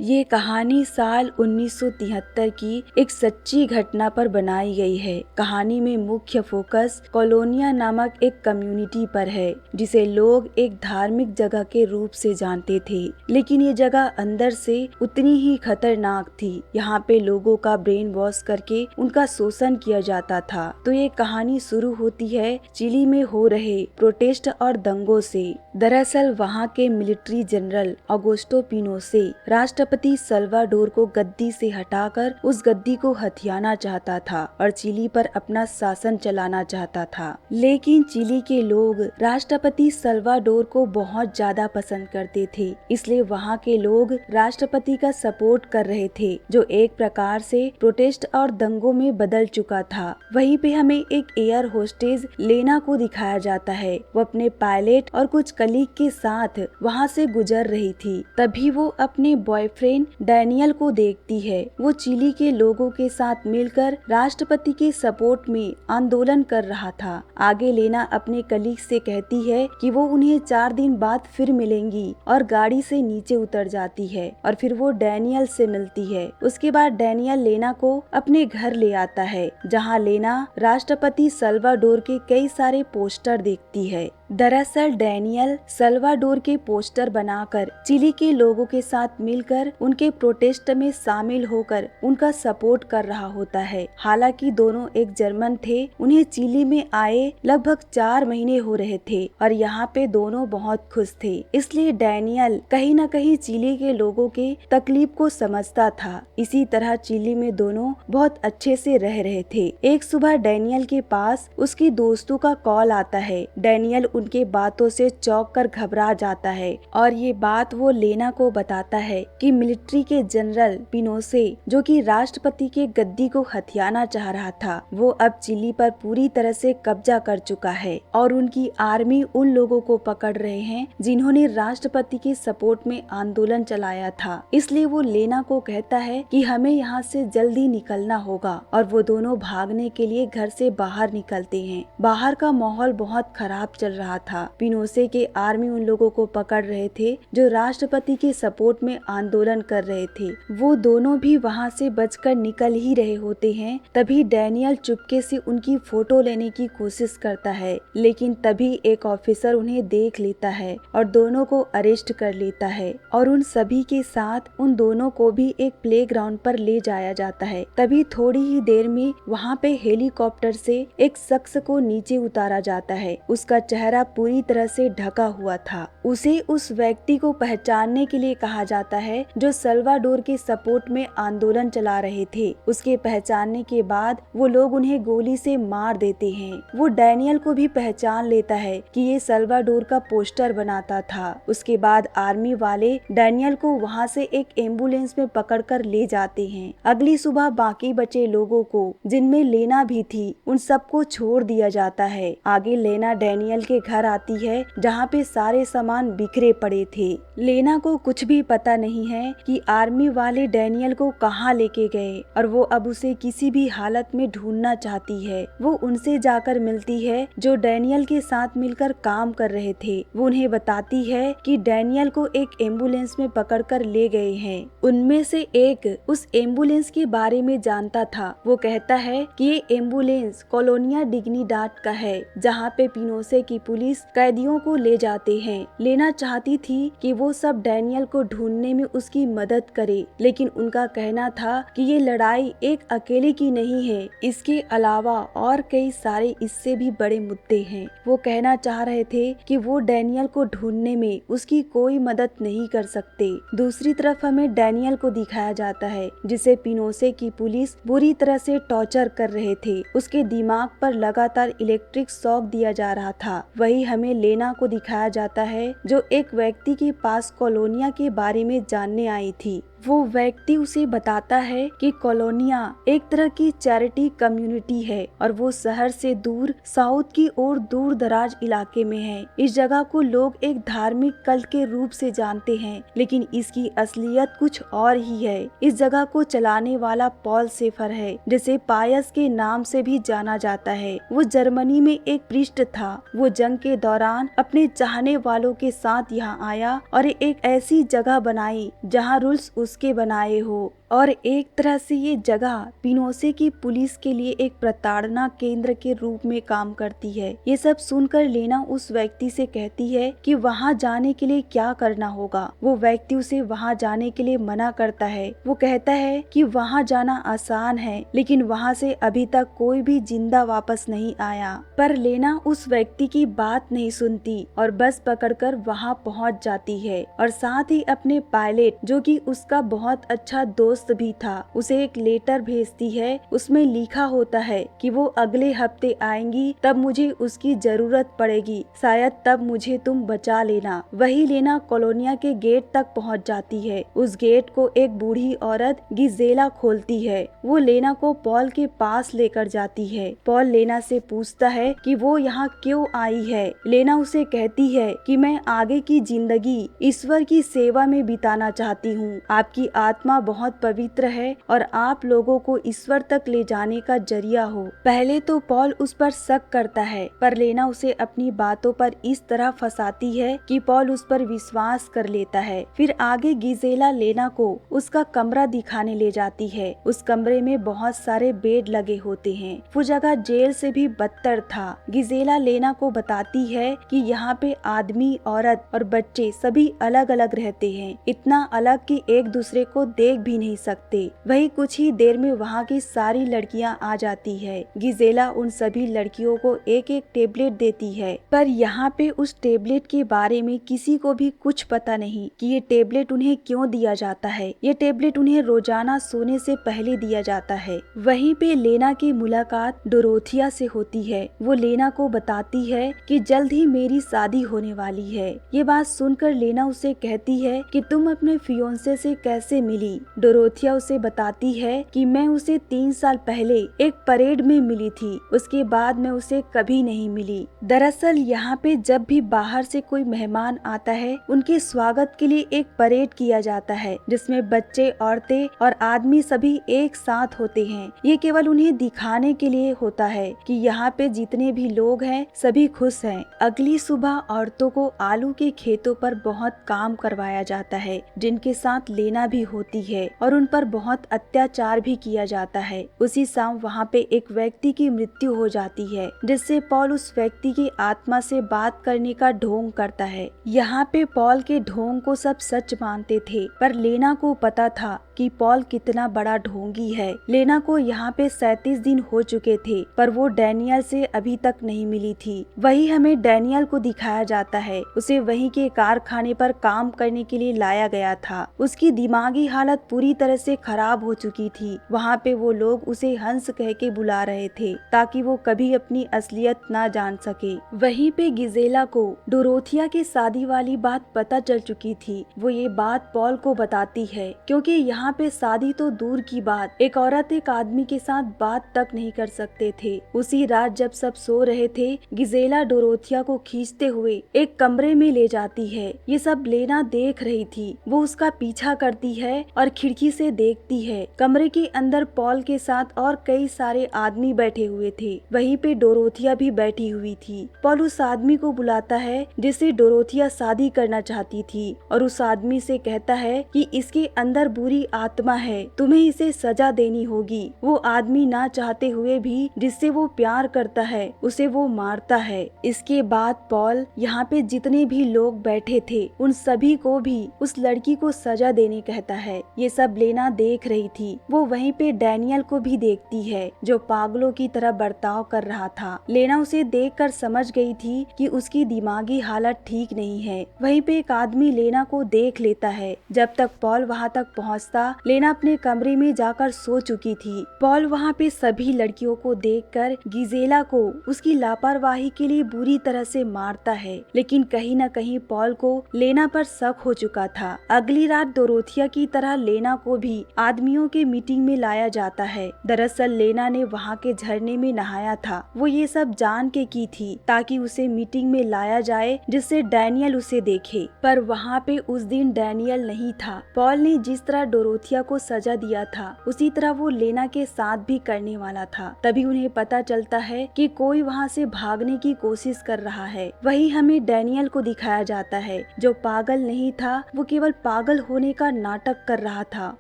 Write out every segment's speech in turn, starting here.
ये कहानी साल 1973 की एक सच्ची घटना पर बनाई गई है। कहानी में मुख्य फोकस कॉलोनिया नामक एक कम्युनिटी पर है, जिसे लोग एक धार्मिक जगह के रूप से जानते थे, लेकिन ये जगह अंदर से उतनी ही खतरनाक थी। यहाँ पे लोगों का ब्रेन वॉश करके उनका शोषण किया जाता था। तो ये कहानी शुरू होती है चिली में हो रहे प्रोटेस्ट और दंगों से। दरअसल वहाँ के मिलिट्री जनरल ऑगोस्टो पिनोशे राष्ट्रपति सल्वाडोर को गद्दी से हटाकर उस गद्दी को हथियाना चाहता था और चिली पर अपना शासन चलाना चाहता था। लेकिन चिली के लोग राष्ट्रपति सल्वाडोर को बहुत ज्यादा पसंद करते थे, इसलिए वहाँ के लोग राष्ट्रपति का सपोर्ट कर रहे थे, जो एक प्रकार से प्रोटेस्ट और दंगों में बदल चुका था। वहीं पे हमें एक एयर होस्टेज लेना को दिखाया जाता है। वो अपने पायलट और कुछ कलीग के साथ वहाँ से गुजर रही थी। तभी वो अपने बॉयफ्रेंड डैनियल को देखती है। वो चिली के लोगों के साथ मिलकर राष्ट्रपति के सपोर्ट में आंदोलन कर रहा था। आगे लेना अपने कलीग से कहती है कि वो उन्हें 4 दिन बाद फिर मिलेंगी और गाड़ी से नीचे उतर जाती है और फिर वो डैनियल से मिलती है। उसके बाद डैनियल लेना को अपने घर ले आता है, जहाँ लेना राष्ट्रपति सल्वाडोर के कई सारे पोस्टर देखती है। दरअसल डैनियल सल्वाडोर के पोस्टर बनाकर चिली के लोगों के साथ मिलकर उनके प्रोटेस्ट में शामिल होकर उनका सपोर्ट कर रहा होता है। हालांकि दोनों एक जर्मन थे। उन्हें चिली में आए लगभग 4 महीने हो रहे थे और यहाँ पे दोनों बहुत खुश थे। इसलिए डैनियल कहीं न कहीं चिली के लोगों के तकलीफ को समझता था। इसी तरह चिली में दोनों बहुत अच्छे से रह रहे थे। एक सुबह डैनियल के पास उसकी दोस्तों का कॉल आता है। डैनियल उनके बातों से चौंक कर घबरा जाता है और ये बात वो लेना को बताता है कि मिलिट्री के जनरल पिनोशे, जो कि राष्ट्रपति के गद्दी को हथियाना चाह रहा था, वो अब चिली पर पूरी तरह से कब्जा कर चुका है और उनकी आर्मी उन लोगों को पकड़ रहे हैं जिन्होंने राष्ट्रपति के सपोर्ट में आंदोलन चलाया था। इसलिए वो लेना को कहता है कि हमें यहाँ से जल्दी निकलना होगा और वो दोनों भागने के लिए घर से बाहर निकलते हैं। बाहर का माहौल बहुत खराब चल रहा था। पिनोशे के आर्मी उन लोगों को पकड़ रहे थे जो राष्ट्रपति के सपोर्ट में आंदोलन कर रहे थे। वो दोनों भी वहाँ से बचकर निकल ही रहे होते हैं। तभी डैनियल चुपके से उनकी फोटो लेने की कोशिश करता है, लेकिन तभी एक ऑफिसर उन्हें देख लेता है और दोनों को अरेस्ट कर लेता है और उन सभी के साथ उन दोनों को भी एक प्लेग्राउंड पर ले जाया जाता है। तभी थोड़ी ही देर में वहाँ पे हेलीकॉप्टर से एक शख्स को नीचे उतारा जाता है। उसका चेहरा पूरी तरह से ढका हुआ था। उसे उस व्यक्ति को पहचानने के लिए कहा जाता है जो सल्वाडोर के सपोर्ट में आंदोलन चला रहे थे। उसके पहचानने के बाद वो लोग उन्हें गोली से मार देते हैं। वो डैनियल को भी पहचान लेता है कि ये सल्वाडोर का पोस्टर बनाता था। उसके बाद आर्मी वाले डैनियल को वहाँ से एक एम्बुलेंस में पकड़कर ले जाते हैं। अगली सुबह बाकी बचे लोगों को, जिनमें लेना भी थी, उन सबको छोड़ दिया जाता है। आगे लेना डैनियल के घर आती है, जहाँ पे सारे सामान बिखरे पड़े थे। लेना को कुछ भी पता नहीं है कि आर्मी वाले डैनियल को कहाँ लेके गए और वो अब उसे किसी भी हालत में ढूंढना चाहती है। वो उनसे जाकर मिलती है जो डैनियल के साथ मिलकर काम कर रहे थे। वो उन्हें बताती है कि डैनियल को एक एम्बुलेंस में पकड़कर ले गए हैं। उनमें से एक उस एम्बुलेंस के बारे में जानता था। वो कहता है कि ये एम्बुलेंस कॉलोनिया डिग्निडाड का है, जहाँ पे पिनोशे की पुलिस कैदियों को ले जाते हैं। लेना चाहती थी कि वो सब डैनियल को ढूंढने में उसकी मदद करे, लेकिन उनका कहना था कि ये लड़ाई एक अकेले की नहीं है, इसके अलावा और कई सारे इससे भी बड़े मुद्दे हैं। वो कहना चाह रहे थे कि वो डैनियल को ढूंढने में उसकी कोई मदद नहीं कर सकते। दूसरी तरफ हमें डैनियल को दिखाया जाता है, जिसे पिनोशे की पुलिस बुरी तरह से टॉर्चर कर रहे थे। उसके दिमाग पर लगातार इलेक्ट्रिक शॉक दिया जा रहा था। वही हमें लेना को दिखाया जाता है, जो एक व्यक्ति के पास कॉलोनिया के बारे में जानने आई थी। वो व्यक्ति उसे बताता है कि कॉलोनिया एक तरह की चैरिटी कम्युनिटी है और वो शहर से दूर साउथ की ओर दूर दराज इलाके में है। इस जगह को लोग एक धार्मिक कल्ट के रूप से जानते हैं, लेकिन इसकी असलियत कुछ और ही है। इस जगह को चलाने वाला पॉल सेफर है, जिसे पायस के नाम से भी जाना जाता है। वो जर्मनी में एक प्रीस्ट था। वो जंग के दौरान अपने चाहने वालों के साथ यहाँ आया और एक ऐसी जगह बनाई जहाँ रूल्स नुस्खे बनाए हो और एक तरह से ये जगह पिनोसे की पुलिस के लिए एक प्रताड़ना केंद्र के रूप में काम करती है। ये सब सुनकर लेना उस व्यक्ति से कहती है कि वहाँ जाने के लिए क्या करना होगा। वो व्यक्ति उसे वहाँ जाने के लिए मना करता है। वो कहता है कि वहाँ जाना आसान है, लेकिन वहाँ से अभी तक कोई भी जिंदा वापस नहीं आया। पर लेना उस व्यक्ति की बात नहीं सुनती और बस पकड़कर वहाँ पहुँच जाती है और साथ ही अपने पायलट, जो कि उसका बहुत अच्छा दोस्त भी था, उसे एक लेटर भेजती है। उसमें लिखा होता है कि वो अगले हफ्ते आएंगी, तब मुझे उसकी जरूरत पड़ेगी, शायद तब मुझे तुम बचा लेना। वही लेना कॉलोनिया के गेट तक पहुंच जाती है। उस गेट को एक बूढ़ी औरत गिजेला खोलती है। वो लेना को पॉल के पास लेकर जाती है। पॉल लेना से पूछता है कि वो यहाँ क्यों आई है। लेना उसे कहती है कि मैं आगे की जिंदगी ईश्वर की सेवा में बिताना चाहती हूँ। आपकी आत्मा बहुत पवित्र है और आप लोगों को ईश्वर तक ले जाने का जरिया हो। पहले तो पॉल उस पर शक करता है, पर लेना उसे अपनी बातों पर इस तरह फंसाती है कि पॉल उस पर विश्वास कर लेता है। फिर आगे गिजेला लेना को उसका कमरा दिखाने ले जाती है। उस कमरे में बहुत सारे बेड लगे होते हैं। वो जगह जेल से भी बदतर था। गिजेला लेना को बताती है कि यहाँ पे आदमी, औरत और बच्चे सभी अलग अलग रहते हैं, इतना अलग कि एक दूसरे को देख भी नहीं सकते। वही कुछ ही देर में वहाँ की सारी लड़कियाँ आ जाती है। गिजेला उन सभी लड़कियों को एक एक टेबलेट देती है, पर यहाँ पे उस टेबलेट के बारे में किसी को भी कुछ पता नहीं कि ये टेबलेट उन्हें क्यों दिया जाता है। ये टेबलेट उन्हें रोजाना सोने से पहले दिया जाता है। वहीं पे लेना की मुलाकात डोरोथिया से होती है। वो लेना को बताती है कि जल्द ही मेरी शादी होने वाली है। ये बात सुनकर लेना उसे कहती है कि तुम अपने फियोंसे से कैसे मिली। डोरोथिया उसे बताती है कि मैं उसे 3 साल पहले एक परेड में मिली थी, उसके बाद मैं उसे कभी नहीं मिली। दरअसल यहाँ पे जब भी बाहर से कोई मेहमान आता है, उनके स्वागत के लिए एक परेड किया जाता है, जिसमें बच्चे, औरतें और आदमी सभी एक साथ होते हैं। ये केवल उन्हें दिखाने के लिए होता है कि यहाँ पे जितने भी लोग हैं सभी खुश हैं। अगली सुबह औरतों को आलू के खेतों पर बहुत काम करवाया जाता है, जिनके साथ लेना भी होती है और उन पर बहुत अत्याचार भी किया जाता है। उसी शाम वहाँ पे एक व्यक्ति की मृत्यु हो जाती है, जिससे पॉल उस व्यक्ति की आत्मा से बात करने का ढोंग करता है। यहाँ पे पॉल के ढोंग को सब सच मानते थे, पर लेना को पता था कि पॉल कितना बड़ा ढोंगी है। लेना को यहाँ पे 37 दिन हो चुके थे, पर वो डैनियल से अभी तक नहीं मिली थी। वही हमें डैनियल को दिखाया जाता है। उसे वहीं के कारखाने पर काम करने के लिए लाया गया था। उसकी दिमागी हालत पूरी तरह से खराब हो चुकी थी। वहाँ पे वो लोग उसे हंस कह के बुला रहे थे, ताकि वो कभी अपनी असलियत ना जान सके। वहीं पे गिजेला को डोरोथिया की शादी वाली बात पता चल चुकी थी। वो ये बात पॉल को बताती है, क्योंकि यहाँ पे शादी तो दूर की बात, एक औरत एक आदमी के साथ बात तक नहीं कर सकते थे। उसी रात जब सब सो रहे थे, गिजेला डोरोथिया को खींचते हुए एक कमरे में ले जाती है। ये सब लेना देख रही थी। वो उसका पीछा करती है और खिड़की से देखती है। कमरे के अंदर पॉल के साथ और कई सारे आदमी बैठे हुए थे। वहीं पे डोरोथिया भी बैठी हुई थी। पॉल उस आदमी को बुलाता है जिससे डोरोथिया शादी करना चाहती थी, और उस आदमी से कहता है कि इसके अंदर बुरी आत्मा है, तुम्हें इसे सजा देनी होगी। वो आदमी ना चाहते हुए भी जिससे वो प्यार करता है उसे वो मारता है। इसके बाद पॉल यहाँ पे जितने भी लोग बैठे थे उन सभी को भी उस लड़की को सजा देने कहता है। ये सब लेना देख रही थी। वो वहीं पे डैनियल को भी देखती है, जो पागलों की तरह बर्ताव कर रहा था। लेना उसे देखकर समझ गई थी कि उसकी दिमागी हालत ठीक नहीं है। वहीं पे एक आदमी लेना को देख लेता है। जब तक पॉल वहाँ तक पहुँचता, लेना अपने कमरे में जाकर सो चुकी थी। पॉल वहाँ पे सभी लड़कियों को देखकर गिजेला को उसकी लापरवाही के लिए बुरी तरह से मारता है, लेकिन कहीं न कहीं पॉल को लेना पर शक हो चुका था। अगली रात डोरोथिया की तरह लेना को भी आदमियों के मीटिंग में लाया जाता है। दरअसल लेना ने वहाँ के झरने में नहाया था। वो ये सब जान के की थी ताकि उसे मीटिंग में लाया जाए, जिससे डैनियल उसे देखे, पर वहाँ पे उस दिन डैनियल नहीं था। पॉल ने जिस तरह डोरोथिया को सजा दिया था उसी तरह वो लेना के साथ भी करने वाला था। तभी उन्हें पता चलता है कि कोई वहाँ से भागने की कोशिश कर रहा है। वही हमें डैनियल को दिखाया जाता है जो पागल नहीं था, वो केवल पागल होने का नाटक कर रहा था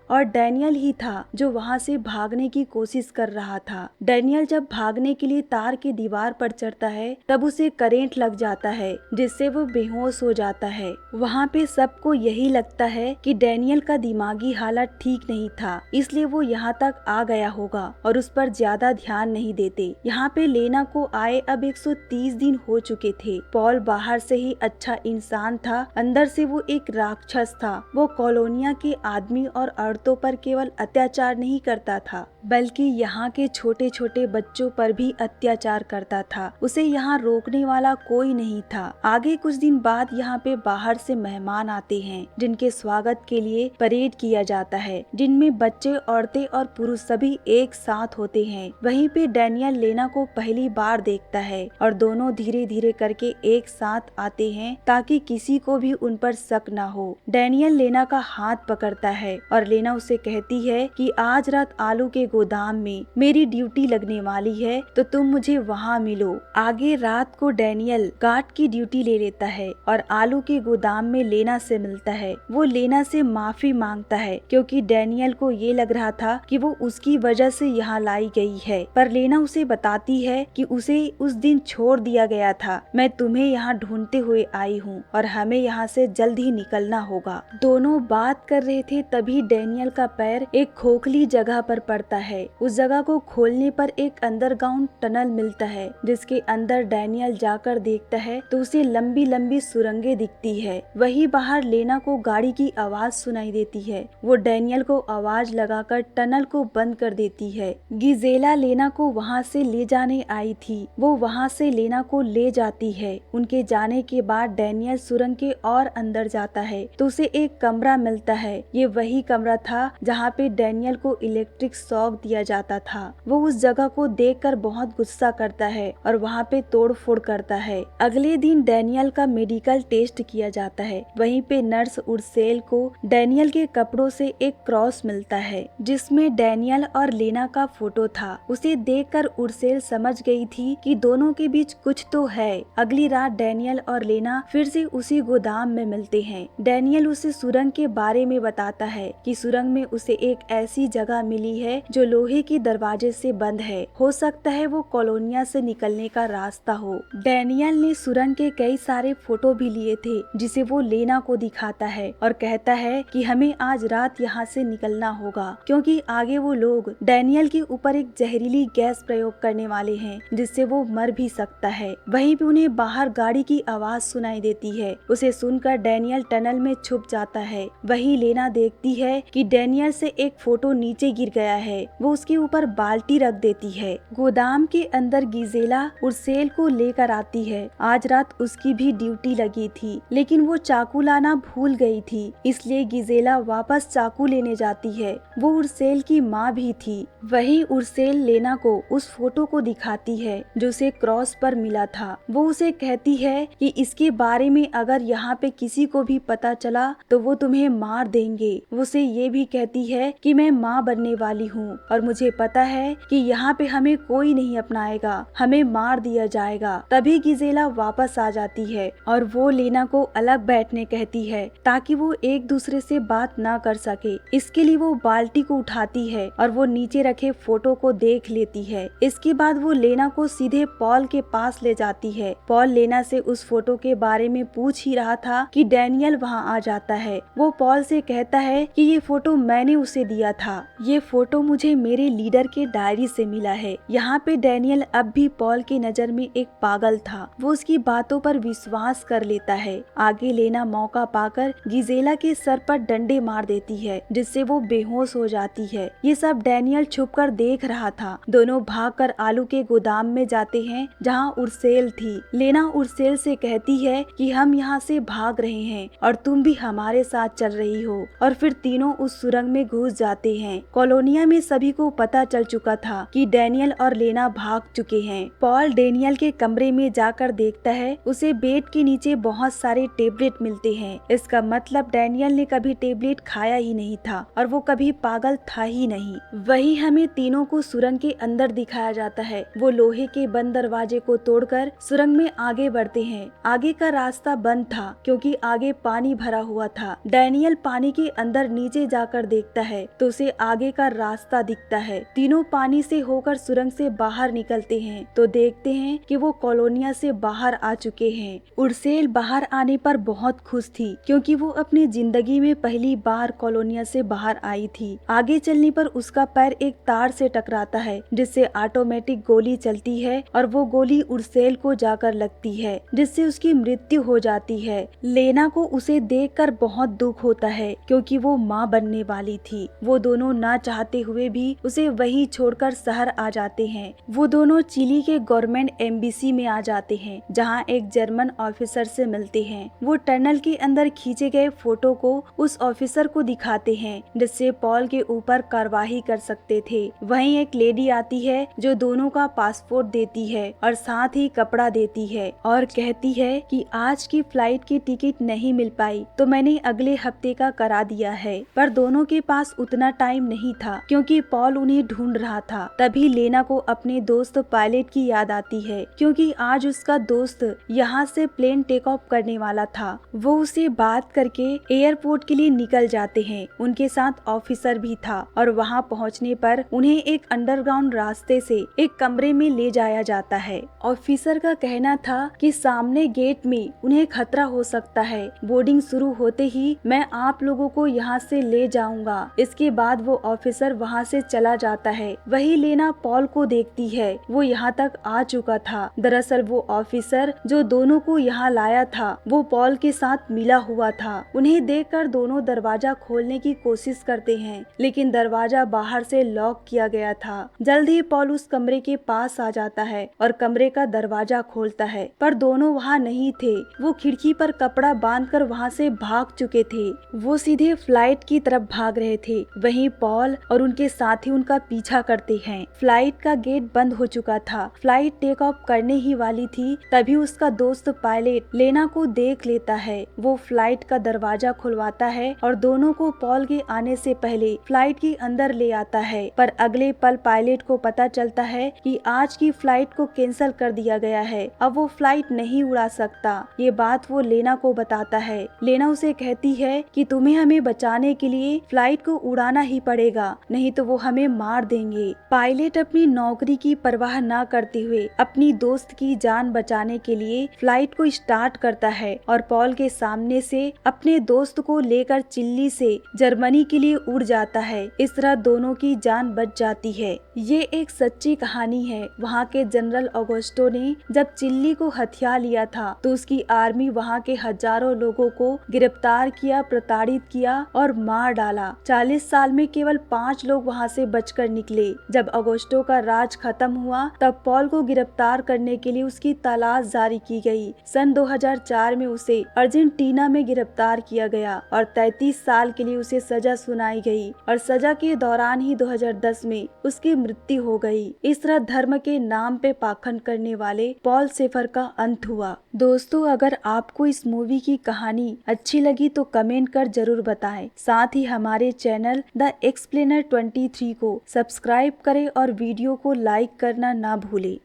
और डैनियल ही था जो वहाँ से भागने की कोशिश कर रहा था। डैनियल जब भागने के लिए तार की दीवार पर चढ़ता है तब उसे करंट लग जाता है जिससे वो बेहोश हो जाता है। वहाँ पे सबको यही लगता है कि डैनियल का दिमागी हालत ठीक नहीं था, इसलिए वो यहाँ तक आ गया होगा और उस पर ज्यादा ध्यान नहीं देते। यहाँ पे लेना को आए अब 130 दिन हो चुके थे। पॉल बाहर से ही अच्छा इंसान था, अंदर से वो एक राक्षस था। वो कॉलोनिया के आदमी और औरतों पर केवल अत्याचार नहीं करता था बल्कि यहाँ के छोटे छोटे बच्चों पर भी अत्याचार करता था। उसे यहाँ रोकने वाला कोई नहीं था। आगे कुछ दिन बाद यहाँ पे बाहर से मेहमान आते हैं जिनके स्वागत के लिए परेड किया जाता है, जिनमें बच्चे, औरतें और पुरुष सभी एक साथ होते हैं। वहीं पे डैनियल लेना को पहली बार देखता है और दोनों धीरे धीरे करके एक साथ आते हैं ताकि किसी को भी उन पर शक न हो। डैनियल लेना का हाथ पकड़ता है और लेना उसे कहती है कि आज रात आलू के गोदाम में मेरी ड्यूटी लगने वाली है तो तुम मुझे वहाँ मिलो। आगे रात को डैनियल गार्ड की ड्यूटी ले लेता है और आलू के गोदाम में लेना से मिलता है। वो लेना से माफी मांगता है क्योंकि डैनियल को ये लग रहा था कि वो उसकी वजह से यहाँ लाई गई है, पर लेना उसे बताती है कि उसे उस दिन छोड़ दिया गया था। मैं तुम्हें यहाँ ढूंढते हुए आई हूँ और हमें यहाँ से जल्द ही निकलना होगा। दोनों बात कर रहे थे तभी डैनियल का पैर एक खोखली जगह पर पड़ता है। उस जगह को खोलने पर एक अंडरग्राउंड टनल मिलता है जिसके अंदर डैनियल जाकर देखता है तो उसे लंबी लंबी सुरंगें दिखती है। वही बाहर लेना को गाड़ी की आवाज सुनाई देती है। वो डैनियल को आवाज लगाकर टनल को बंद कर देती है। गिजेला लेना को वहाँ से ले जाने आई थी। वो वहाँ से लेना को ले जाती है। उनके जाने के बाद डैनियल सुरंग के और अंदर जाता है तो उसे एक कमरा मिलता है। ये वही कमरा था जहाँ पे डैनियल को इलेक्ट्रिक शॉक दिया जाता था। वो उस जगह को देखकर बहुत गुस्सा करता है और वहाँ पे तोड़फोड़ करता है। अगले दिन डैनियल का मेडिकल टेस्ट किया जाता है। वहीं पे नर्स उर्सेल को डैनियल के कपड़ों से एक क्रॉस मिलता है जिसमें डैनियल और लेना का फोटो था। उसे देखकर उर्सेल समझ गई थी कि दोनों के बीच कुछ तो है। अगली रात डैनियल और लेना फिर से उसी गोदाम में मिलते हैं। डैनियल उसे सुरंग के बारे में बताता है कि सुरंग में उसे एक ऐसी जगह मिली है जो लोहे के दरवाजे से बंद है। हो सकता है वो कॉलोनिया से निकलने का रास्ता हो। डैनियल ने सुरंग के कई सारे फोटो भी लिए थे जिसे वो लेना को दिखाता है और कहता है कि हमें आज रात यहाँ से निकलना होगा क्योंकि आगे वो लोग डैनियल के ऊपर एक जहरीली गैस प्रयोग करने वाले हैं जिससे वो मर भी सकता है। वहीं पे उन्हें बाहर गाड़ी की आवाज सुनाई देती है। उसे सुनकर डैनियल टनल में छुप जाता है। वहीं लेना देखती है कि डैनियल से एक फोटो नीचे गिर गया है। वो उसके ऊपर बाल्टी रख देती है। गोदाम के अंदर गिजेला उर्सेल को लेकर आती है। आज रात उसकी भी ड्यूटी लगी थी लेकिन वो चाकू लाना भूल गई थी, इसलिए गिजेला वापस चाकू लेने जाती है। वो उर्सेल की माँ भी थी। वही उर्सेल लेना को उस फोटो को दिखाती है जो उसे क्रॉस पर मिला था। वो उसे कहती है कि इसके बारे में अगर यहाँ पे किसी को भी पता चला तो वो तुम्हें मार देंगे। वो उसे ये भी कहती है कि मैं माँ बनने वाली हूँ और मुझे पता है कि यहाँ पे हमें कोई नहीं अपनाएगा, हमें मार दिया जाएगा। तभी गिजेला वापस आ जाती है और वो लेना को अलग बैठने कहती है ताकि वो एक दूसरे से बात ना कर सके। इसके लिए वो बाल्टी को उठाती है और वो नीचे रखे फोटो को देख लेती है। इसके बाद वो लेना को सीधे पॉल के पास ले जाती है। पॉल लेना से उस फोटो के बारे में पूछ ही रहा था कि डैनियल वहाँ आ जाता है। वो पॉल से कहता है कि ये फोटो मैंने उसे दिया था। ये फोटो मुझे मेरे लीडर के डायरी से मिला है। यहाँ पे डैनियल अब भी पॉल की नजर में एक पागल था। वो उसकी बातों पर विश्वास कर लेता है। आगे लेना मौका पाकर गिजेला के सर पर डंडे मार देती है जिससे वो बेहोश हो जाती है। ये सब डैनियल छुपकर देख रहा था। दोनों भागकर आलू के गोदाम में जाते हैं जहाँ उर्सेल थी। लेना उर्सेल से कहती है कि हम यहाँ से भाग रहे हैं और तुम भी हमारे साथ चल रही हो, और फिर तीनों उस सुरंग में घुस जाते हैं। कॉलोनिया में सभी को पता चल चुका था कि डैनियल और लेना भाग चुके हैं। पॉल डैनियल के कमरे में जाकर देखता है उसे बेड के नीचे बहुत सारे टेबलेट मिलते हैं। इसका मतलब डैनियल ने कभी टेबलेट खाया ही नहीं था और वो कभी पागल था ही नहीं। वही हमें तीनों को सुरंग के अंदर दिखाया जाता है। वो लोहे के बंद दरवाजे को तोड़कर सुरंग में आगे बढ़ते हैं। आगे का रास्ता बंद था क्योंकि आगे पानी भरा हुआ था। डैनियल पानी के अंदर नीचे जाकर देखता है तो उसे आगे का रास्ता दिखता है। तीनों पानी से होकर सुरंग से बाहर निकलते हैं तो देखते हैं कि वो कॉलोनिया से बाहर आ चुके हैं। उर्सेल बाहर आने पर बहुत खुश थी क्योंकि वो अपनी जिंदगी में पहली बार कॉलोनिया से बाहर आई थी। आगे चलने पर उसका पैर एक तार से टकराता है जिससे ऑटोमेटिक गोली चलती है और वो गोली उर्सेल को जाकर लगती है जिससे उसकी मृत्यु हो जाती है। लेना को उसे देखकर बहुत दुख होता है क्योंकि वो माँ बनने वाली थी। वो दोनों ना चाहते हुए भी उसे वहीं छोड़कर शहर आ जाते हैं। वो दोनों चिली के गवर्नमेंट एम्बेसी में आ जाते हैं जहाँ एक जर्मन ऑफिसर से मिलते हैं। वो टनल के अंदर खींचे गए फोटो को उस ऑफिसर को दिखाते हैं जिससे पॉल के ऊपर कार्रवाई कर सकते थे। वहीं एक लेडी आती है जो दोनों का पासपोर्ट देती है और साथ ही कपड़ा देती है और कहती है कि आज की फ्लाइट की टिकट नहीं मिल पाई तो मैंने अगले हफ्ते का करा दिया है। पर दोनों के पास उतना टाइम नहीं था क्योंकि पॉल उन्हें ढूंढ रहा था। तभी लेना को अपने दोस्त पायलट की याद आती है क्योंकि आज उसका दोस्त यहाँ से प्लेन टेक ऑफ करने वाला था। वो उसे बात करके एयरपोर्ट के लिए निकल जाते हैं। उनके साथ ऑफिसर भी था और वहाँ पहुँचने पर उन्हें एक अंडरग्राउंड रास्ते से एक कमरे में ले जाया जाता है। ऑफिसर का कहना था कि सामने गेट में उन्हें खतरा हो सकता है। बोर्डिंग शुरू होते ही मैं आप लोगों को यहाँ से ले जाऊंगा। इसके बाद वो ऑफिसर वहाँ से चला जाता है। वही लेना पॉल को देखती है। वो यहाँ तक आ चुका था। दरअसल वो ऑफिसर जो दोनों को यहाँ लाया था वो पॉल के साथ मिला हुआ था। उन्हें देखकर दोनों दरवाजा खोलने की कोशिश करते हैं लेकिन दरवाजा बाहर से लॉक किया गया था। जल्द ही पॉल उस कमरे के पास आ जाता है और कमरे का दरवाजा खोलता है पर दोनों वहाँ नहीं थे। वो खिड़की पर कपड़ा बांधकर वहाँ से भाग चुके थे। वो सीधे फ्लाइट की तरफ भाग रहे थे। वहीं पॉल और उनके साथी उनका पीछा करते हैं। फ्लाइट का गेट बंद हो चुका था। फ्लाइट टेक ऑफ करने ही वाली थी तभी उसका दोस्त पायलट लेना को देख लेता है। वो फ्लाइट का दरवाजा खुलवाता है और दोनों को पॉल के आने से पहले फ्लाइट के अंदर ले आता है। पर अगले पल पायलट को पता चलता है कि आज की फ्लाइट को कैंसिल कर दिया गया है। अब वो फ्लाइट नहीं उड़ा सकता। ये बात वो लेना को बताता है। लेना उसे कहती है कि तुम्हें हमें बचाने के लिए फ्लाइट को उड़ाना ही पड़ेगा नहीं तो वो हमें मार देंगे। पायलट अपनी नौकरी की परवाह न करते हुए अपनी दोस्त की जान बचाने के लिए फ्लाइट को स्टार्ट करता है और पॉल के सामने से अपने दोस्त को लेकर चिल्ली से जर्मनी के लिए उड़ जाता है। इस तरह दोनों की जान बच जाती है। ये एक सच्ची कहानी है। वहाँ के जनरल ऑगस्टो ने जब चिल्ली को हथिया लिया था तो उसकी आर्मी वहाँ के हजारों लोगों को गिरफ्तार किया, प्रताड़ित किया और मार डाला। 40 साल में केवल 5 लोग वहाँ से बचकर निकले। जब ऑगस्टो का राज खत्म हुआ तब पॉल को गिरफ्तार करने के लिए उसकी तलाश जारी की गई। सन 2004 में उसे अर्जेंटीना में गिरफ्तार किया गया और 33 साल के लिए उसे सजा सुनाई गई और सजा के दौरान ही 2010 में उसकी मृत्यु हो गई। इस तरह धर्म के नाम पे पाखंड करने वाले पॉल शेफर का अंत हुआ। दोस्तों, अगर आपको इस मूवी की कहानी अच्छी लगी तो कमेंट कर जरूर बताएं। साथ ही हमारे चैनल द एक्सप्लेनर 23 को सब्सक्राइब करें और वीडियो को लाइक करना ना भूलें।